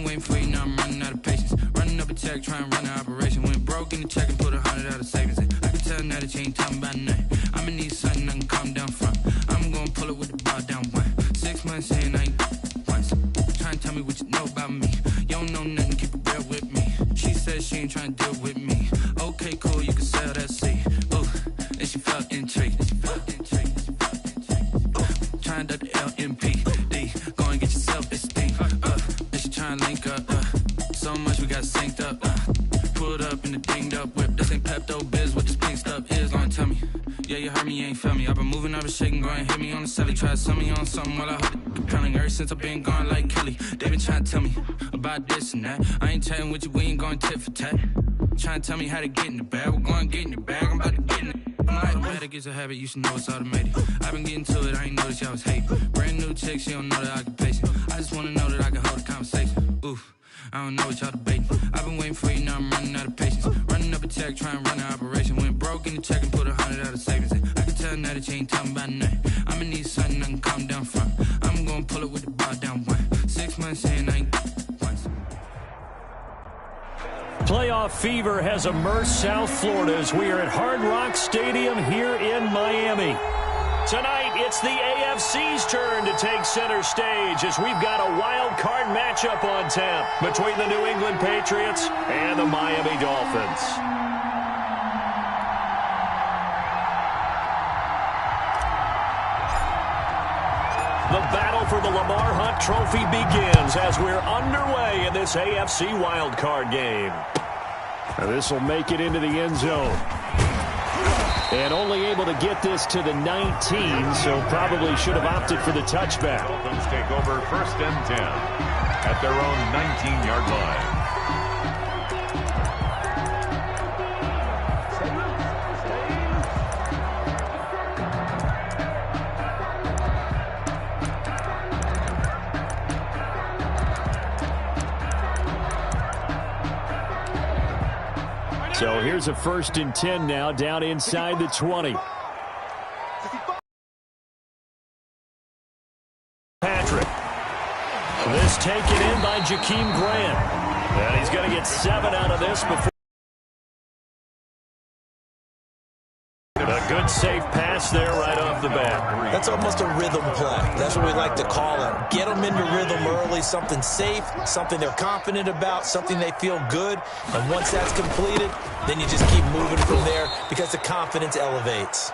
been waiting for you, now I'm running out of patience. Running up a check, trying to run an operation. Went broke in the check and put 100 out of savings in. I can tell now that you ain't talking about nothing. I'ma need something I can calm down from. I'm gonna pull it with the bar down one. 6 months in, I ain't once. Trying to tell me what you know about me. You don't know nothing, keep it real with me. She said she ain't trying to deal with me. Okay, cool, you can sell that seat. Ooh, and she felt intrigued. Trying to duck the LMP. Go and get your self-esteem. And she trying to link up. So much we got synced up. Pulled up in the dinged up whip. This ain't Pepto-Biz, what this pink stuff is. Gonna tell me. Yeah, you heard me, you ain't felt me. I've been moving, I've been shaking, go and hit me on the celly. Try to sell me on something while I hold it compelling. Ever since I've been gone like Kelly. They been trying to tell me about this and that. I ain't chatting with you, we ain't going tit for tat. Trying to tell me how to get in the bag. We're going to get in the bag, I'm about to get in it. I'm like, it gets a habit, you should know it's automated. I've been getting to it, I ain't noticed y'all was hating. Brand new chick, she don't know that I can place it. I just wanna know that I can hold a conversation. Oof, I don't know what y'all debating. I've been waiting for you, now I'm running out of patience. Running up a check, trying to run an operation. Went broke in the check and put 100 out of savings in. I can tell now that you ain't talking about nothing. I'ma need something I can calm down from. I'm gonna pull it with the bar down one. 6 months in, I ain't once. Playoff fever has immersed South Florida as we are at Hard Rock Stadium here in Miami. Tonight, it's the AFC's turn to take center stage as we've got a wild card matchup on tap between the New England Patriots and the Miami Dolphins. The battle for the Lamar Hunt Trophy begins as we're underway in this AFC wildcard game. This will make it into the end zone. And only able to get this to the 19, so probably should have opted for the touchback. Dolphins take over 1st and 10 at their own 19-yard line. So here's a 1st and 10 now, down inside the 20. Patrick. This taken in by Jakeem Grant. And he's going to get 7 out of this before. A good safe pass there right off the bat. That's almost a rhythm play. That's what we like to call it. Get them into rhythm early, something safe, something they're confident about, something they feel good. And once that's completed, then you just keep moving from there because the confidence elevates.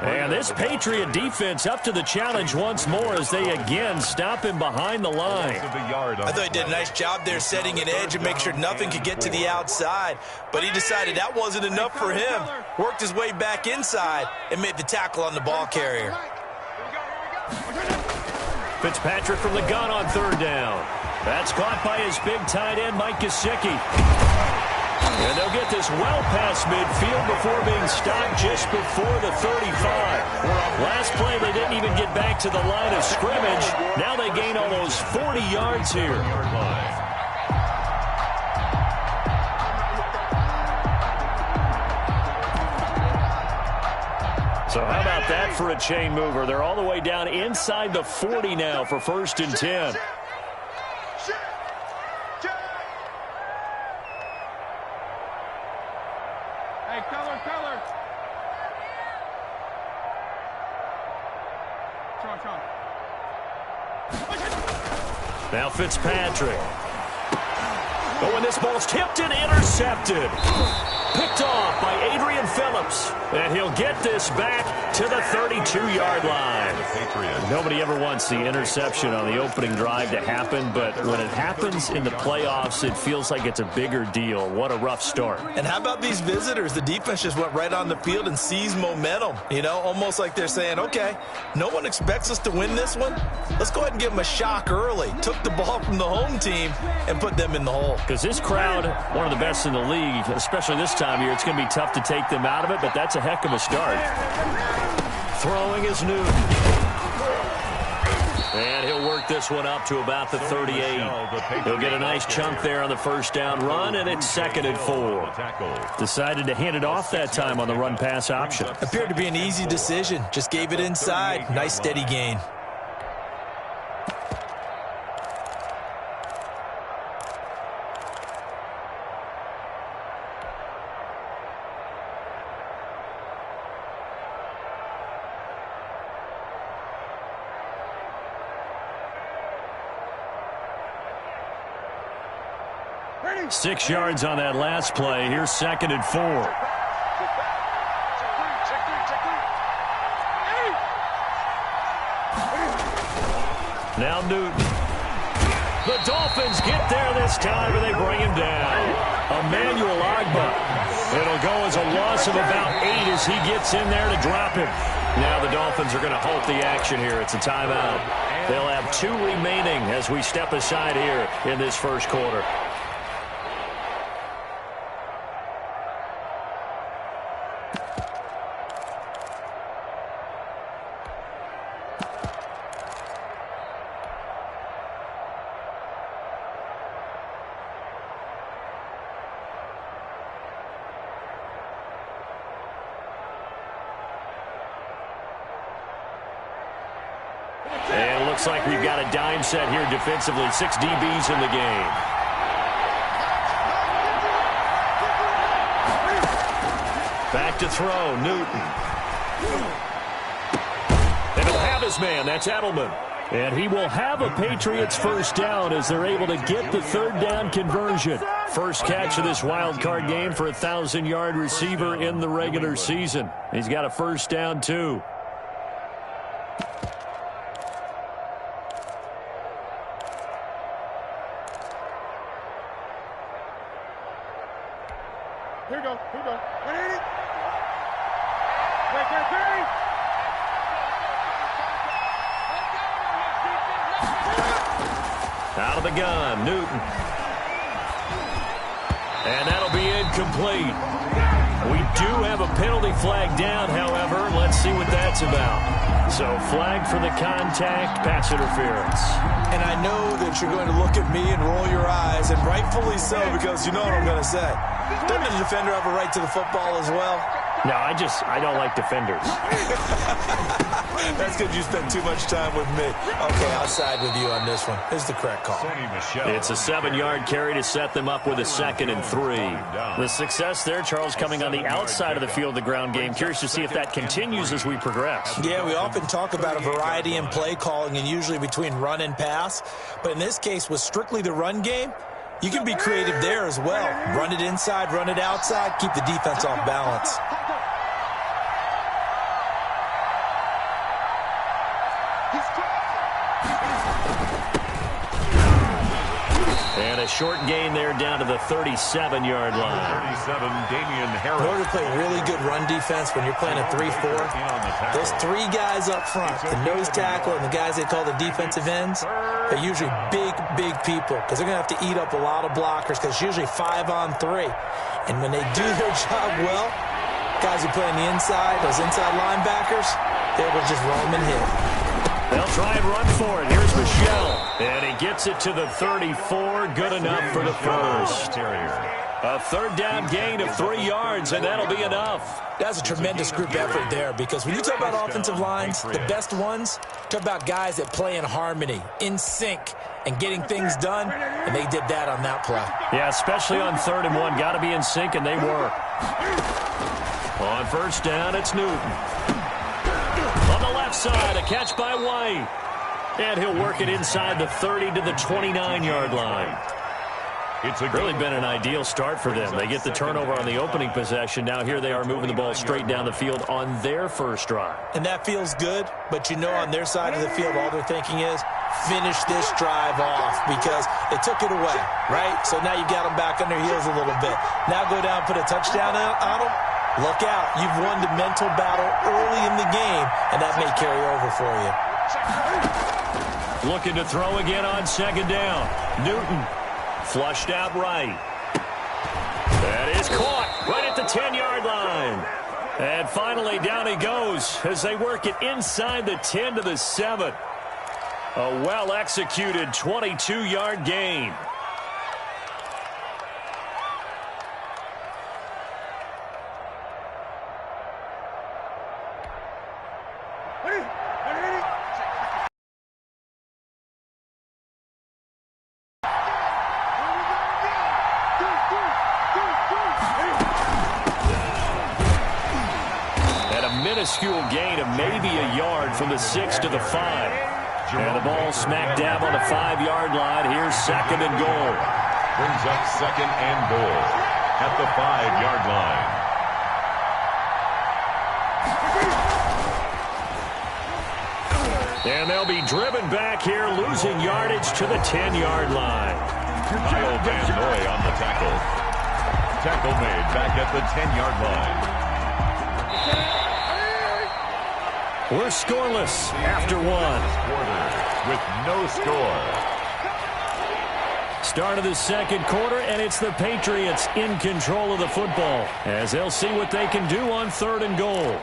And this Patriot defense up to the challenge once more as they again stop him behind the line. I thought he did a nice job there setting an edge and make sure nothing could get to the outside. But he decided that wasn't enough for him. Worked his way back inside and made the tackle on the ball carrier. Fitzpatrick from the gun on 3rd down. That's caught by his big tight end, Mike Gesicki. And they'll get this well past midfield before being stopped just before the 35. Last play, they didn't even get back to the line of scrimmage. Now they gain almost 40 yards here. So how about that for a chain mover? They're all the way down inside the 40 now for 1st and 10. Now Fitzpatrick. Oh, and this ball's tipped and intercepted. Picked off by Adrian Phillips. And he'll get this back to the 32-yard line. Nobody ever wants the interception on the opening drive to happen, but when it happens in the playoffs, it feels like it's a bigger deal. What a rough start. And how about these visitors? The defense just went right on the field and seized momentum. You know, almost like they're saying, okay, no one expects us to win this one. Let's go ahead and give them a shock early. Took the ball from the home team and put them in the hole. Because this crowd, one of the best in the league, especially this time of year, it's going to be tough to take them out of it, but that's a heck of a start. Throwing is Newton. And he'll work this one up to about the 38. He'll get a nice chunk there on the 1st down run, and it's 2nd and 4. Decided to hand it off that time on the run-pass option. Appeared to be an easy decision. Just gave it inside. Nice steady gain. 6 yards on that last play. Here's 2nd and 4. Now Newton. The Dolphins get there this time, and they bring him down. Emmanuel Ogbah. It'll go as a loss of about 8 as he gets in there to drop him. Now the Dolphins are going to halt the action here. It's a timeout. They'll have 2 remaining as we step aside here in this first quarter. And it looks like we've got a dime set here defensively. 6 DBs in the game. Back to throw, Newton. And he'll have his man. That's Edelman. And he will have a Patriots first down as they're able to get the 3rd down conversion. First catch of this wild card game for a 1,000-yard receiver in the regular season. He's got a first down, too. Here we go. 180. Out of the gun, Newton. And that'll be incomplete. We do have a penalty flag down, however. Let's see what that's about. So flag for the contact, pass interference. And I know that you're going to look at me and roll your eyes, and rightfully so, because you know what I'm going to say. Doesn't the defender have a right to the football as well? No, I don't like defenders. That's because you spend too much time with me. Okay, I'll side with you on this one. Here's the correct call. It's a 7-yard carry to set them up with a 2nd and 3. The success there, Charles, coming on the outside of the field, the ground game. Curious to see if that continues as we progress. Yeah, we often talk about a variety in play calling and usually between run and pass. But in this case, with strictly the run game, you can be creative there as well. Run it inside, run it outside, keep the defense off balance. And a short gain there down to the 37-yard line. 37, Damian Harris. In order to play really good run defense when you're playing a 3-4, those 3 guys up front, the nose tackle and the guys they call the defensive ends, they're usually big people because they're going to have to eat up a lot of blockers because it's usually 5-on-3. And when they do their job well, guys who play on the inside, those inside linebackers, they're able to just roam and hit. They'll try and run for it. Here's Michelle. And he gets it to the 34. Good enough for the first. A 3rd down gain of 3 yards, and that'll be enough. That's a tremendous group effort there because when you talk about offensive lines, the best ones, talk about guys that play in harmony, in sync, and getting things done, and they did that on that play. Yeah, especially on 3rd and 1. Got to be in sync, and they were. On first down, it's Newton. On the left side, a catch by White. And he'll work it inside the 30 to the 29-yard line. It's really been an ideal start for them. They get the turnover on the opening possession. Now here they are moving the ball straight down the field on their first drive. And that feels good, but you know on their side of the field all they're thinking is finish this drive off because they took it away, right? So now you've got them back on their heels a little bit. Now go down, put a touchdown on them. Look out. You've won the mental battle early in the game, and that may carry over for you. Looking to throw again on 2nd down. Newton flushed out right. That is caught right at the 10-yard line. And finally down he goes as they work it inside the 10 to the 7. A well-executed 22-yard gain. Minuscule gain of maybe a yard from the 6 to the 5. And the ball smack dab on the 5-yard line. Here's 2nd and goal. brings up second and goal at the 5-yard line. And they'll be driven back here, losing yardage to the 10-yard line. Kyle Van Noy on the tackle. Tackle made back at the 10-yard line. We're scoreless after one. Quarter with no score. Start of the second quarter, and it's the Patriots in control of the football as they'll see what they can do on 3rd and goal.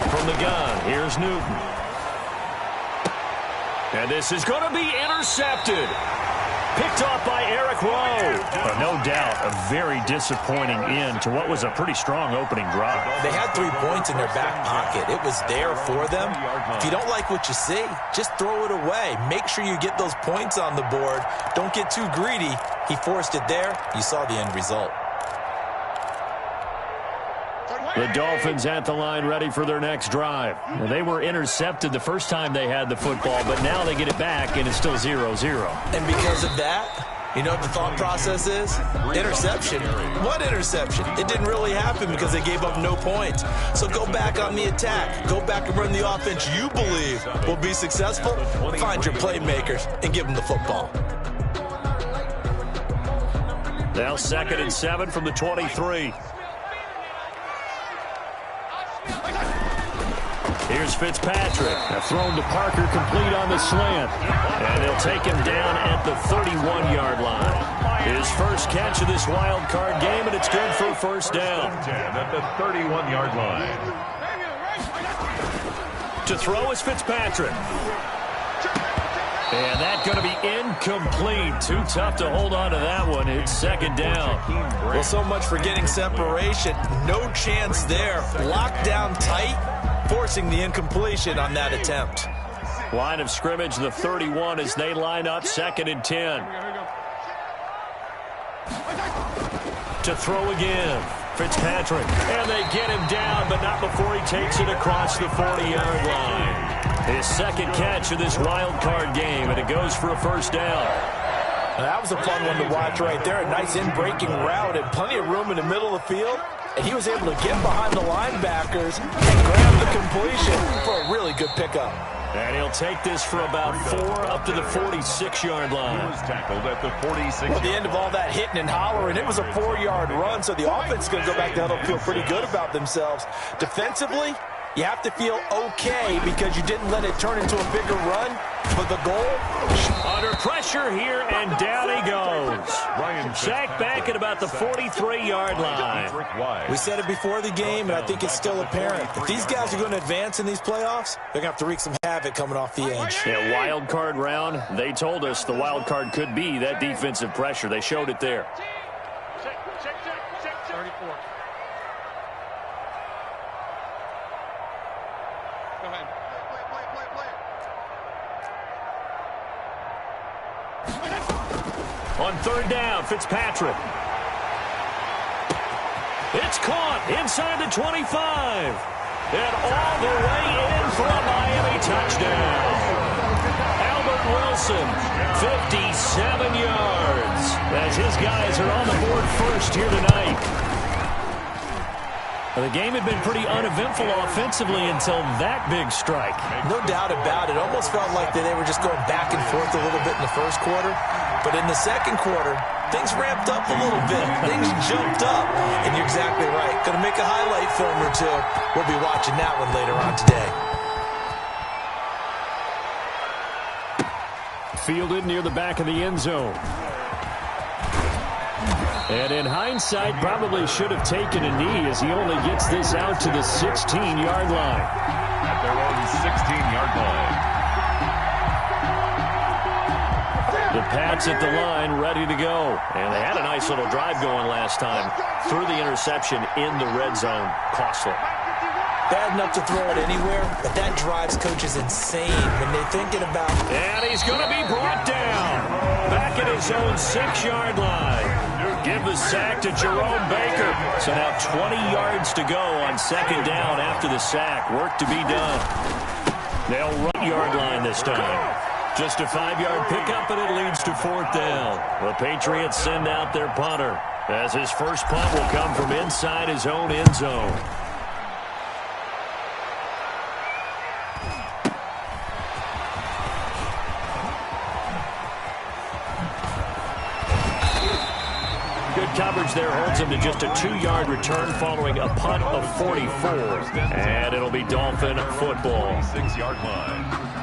From the gun, here's Newton. And this is going to be intercepted. Picked off by Eric Rowe. But no doubt, a very disappointing end to what was a pretty strong opening drive. They had 3 points in their back pocket. It was there for them. If you don't like what you see, just throw it away. Make sure you get those points on the board. Don't get too greedy. He forced it there. You saw the end result. The Dolphins at the line ready for their next drive. Now, they were intercepted the first time they had the football, but now they get it back, and it's still 0-0. And because of that, you know what the thought process is? Interception. What interception? It didn't really happen because they gave up no points. So go back on the attack. Go back and run the offense you believe will be successful. Find your playmakers and give them the football. Now 2nd and 7 from the 23. Here's Fitzpatrick. Thrown to Parker, complete on the slant. And they'll take him down at the 31-yard line. His first catch of this wild card game, and it's good for a first down. At the 31-yard line. To throw is Fitzpatrick. And that's going to be incomplete. Too tough to hold on to that one. It's 2nd down. Well, so much for getting separation. No chance there. Locked down tight, forcing the incompletion on that attempt. Line of scrimmage, the 31, as they line up 2nd and 10. To throw again, Fitzpatrick. And they get him down, but not before he takes it across the 40-yard line. His 2nd catch of this wild card game, and it goes for a first down. That was a fun one to watch right there. A nice in-breaking route and plenty of room in the middle of the field. And he was able to get behind the linebackers and grab the completion for a really good pickup. And he'll take this for about 4 up to the 46-yard line. He was tackled at the 46. Well, at the end of all that hitting and hollering, it was a 4-yard run, so the offense is going to go back down and feel pretty good about themselves. Defensively, you have to feel okay because you didn't let it turn into a bigger run. But the goal? Under pressure here, and down he goes. Sacked back at about the 43-yard line. We said it before the game, and I think it's still apparent. If these guys are going to advance in these playoffs, they're going to have to wreak some havoc coming off the edge. Yeah, wild card round, they told us the wild card could be that defensive pressure. They showed it there. 34. Go ahead. On 3rd down, Fitzpatrick. It's caught inside the 25. And all the way in for a Miami touchdown. Albert Wilson, 57 yards. As his guys are on the board first here tonight. The game had been pretty uneventful offensively until that big strike. No doubt about it. Almost felt like they were just going back and forth a little bit in the first quarter. But in the second quarter, things ramped up a little bit. Things jumped up. And you're exactly right. Going to make a highlight film or two. We'll be watching that one later on today. Fielded near the back of the end zone. And in hindsight, probably should have taken a knee as he only gets this out to the 16-yard line. At their own 16-yard line. The Pats at the line, ready to go. And they had a nice little drive going last time. Threw the interception in the red zone. Costly. Bad enough to throw it anywhere, but that drives coaches insane when they're thinking about... And he's going to be brought down. Back at his own 6-yard line. give the sack to Jerome Baker. So now 20 yards to go on second down after the sack. Work to be done. They'll run yard line this time. Just a 5-yard pickup, and it leads to fourth down. The Patriots send out their punter, as his first punt will come from inside his own end zone. Good coverage there holds him to just a 2-yard return following a punt of 44. And it'll be Dolphin football. 6-yard line.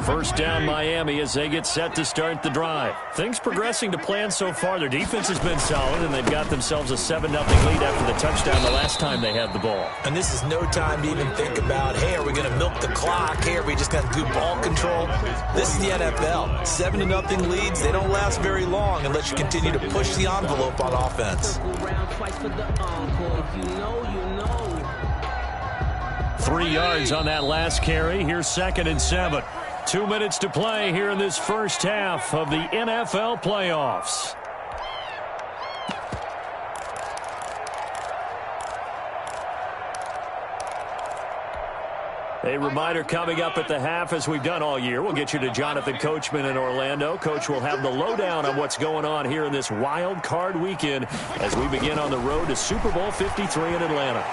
First down Miami as they get set to start the drive. Things progressing to plan so far. Their defense has been solid, and they've got themselves a 7-0 lead after the touchdown the last time they had the ball. And this is no time to even think about, hey, are we going to milk the clock? Hey, are we just going to do ball control? This is the NFL. 7-0 leads, they don't last very long unless you continue to push the envelope on offense. 3 yards on that last carry. Here's 2nd and 7. 2 minutes to play here in this first half of the NFL playoffs. A reminder coming up at the half, as we've done all year. We'll get you to Jonathan Coachman in Orlando. Coach will have the lowdown on what's going on here in this wild card weekend as we begin on the road to Super Bowl 53 in Atlanta.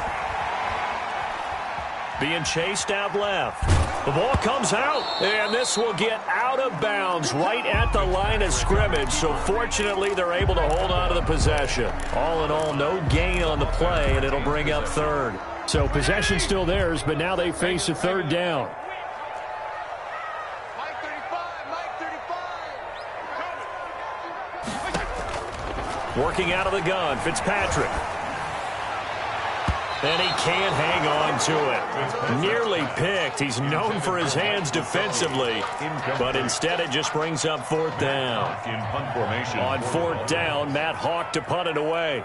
Being chased out left. The ball comes out, and this will get out of bounds right at the line of scrimmage. So fortunately, they're able to hold on to the possession. All in all, no gain on the play, and it'll bring up third. So possession still theirs, but now they face a third down. Working out of the gun, Fitzpatrick. And he can't hang on to it. Nearly picked. He's known for his hands defensively, but instead it just brings up fourth down. On fourth down, Matt Hawk to punt it away.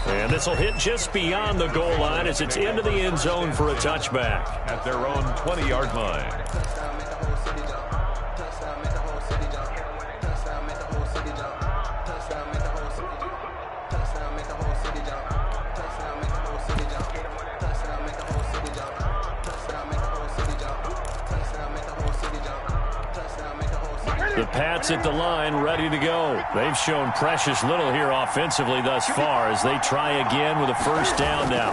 And this will hit just beyond the goal line as it's into the end zone for a touchback. At their own 20-yard line. The Pats at the line, ready to go. They've shown precious little here offensively thus far as they try again with a first down now.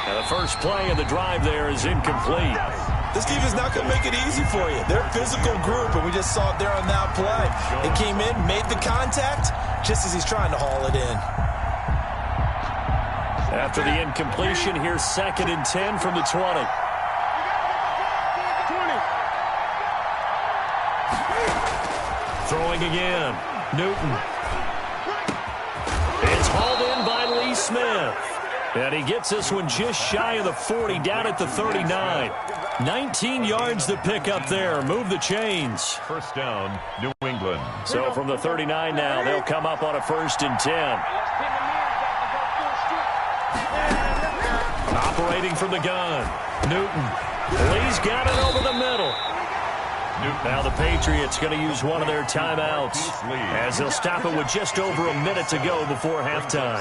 Now the first play of the drive there is incomplete. This defense is not going to make it easy for you. They're a physical group, and we just saw it there on that play. They came in, made the contact, just as he's trying to haul it in. After the incompletion, here's 2nd and 10 from the 20. Throwing again. Newton. It's hauled in by Lee Smith. And he gets this one just shy of the 40, down at the 39. 19 yards to pick up there. Move the chains. First down, New England. So from the 39 now, they'll come up on a 1st and 10. Operating from the gun. Newton. Lee's got it over the middle. Now the Patriots going to use one of their timeouts as they'll stop it with just over a minute to go before halftime.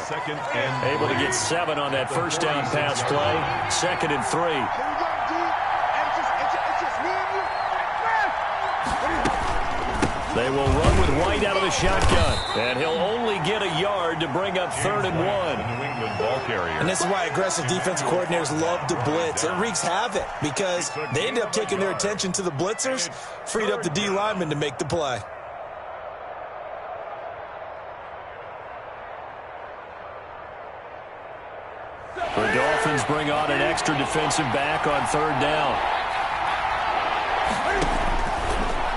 Able to get 7 on that first down pass play. 2nd and 3. They will run with White out of the shotgun, and he'll only get a yard to bring up 3rd and 1. New England ball carrier. And this is why aggressive defensive coordinators love to blitz. It wreaks havoc because they end up taking their attention to the blitzers, freed up the D lineman to make the play. The Dolphins bring on an extra defensive back on 3rd down.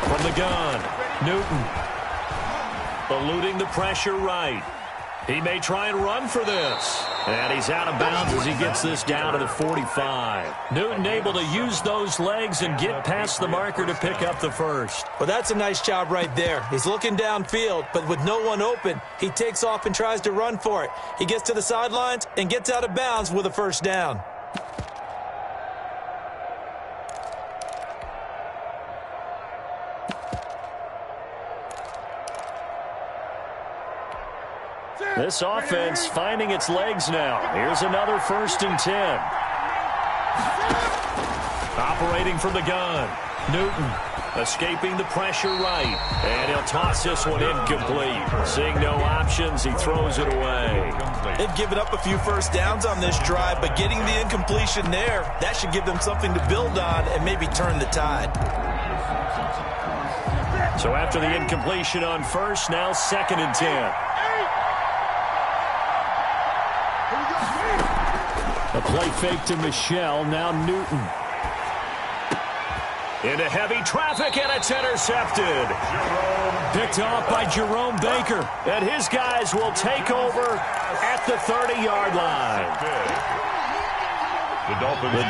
From the gun, Newton. Eluding the pressure right. He may try and run for this. And he's out of bounds as he gets this down to the 45. Newton able to use those legs and get past the marker to pick up the first. Well, that's a nice job right there. He's looking downfield, but with no one open, he takes off and tries to run for it. He gets to the sidelines and gets out of bounds with a first down. This offense finding its legs now. Here's another 1st and 10. Operating from the gun. Newton escaping the pressure right. And he'll toss this one incomplete. Seeing no options, he throws it away. They've given up a few first downs on this drive, but getting the incompletion there, that should give them something to build on and maybe turn the tide. So after the incompletion on first, now 2nd and 10. A play fake to Michelle, now Newton. Into heavy traffic, and it's intercepted. Picked off by Jerome Baker. And his guys will take over at the 30-yard line. The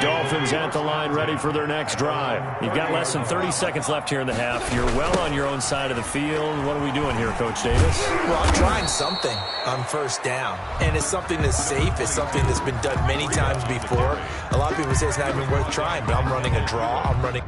Dolphins at the line ready for their next drive. You've got less than 30 seconds left here in the half. You're well on your own side of the field. What are we doing here, Coach Davis? Well, I'm trying something on first down. And it's something that's safe. It's something that's been done many times before. A lot of people say it's not even worth trying, but I'm running a draw. I'm running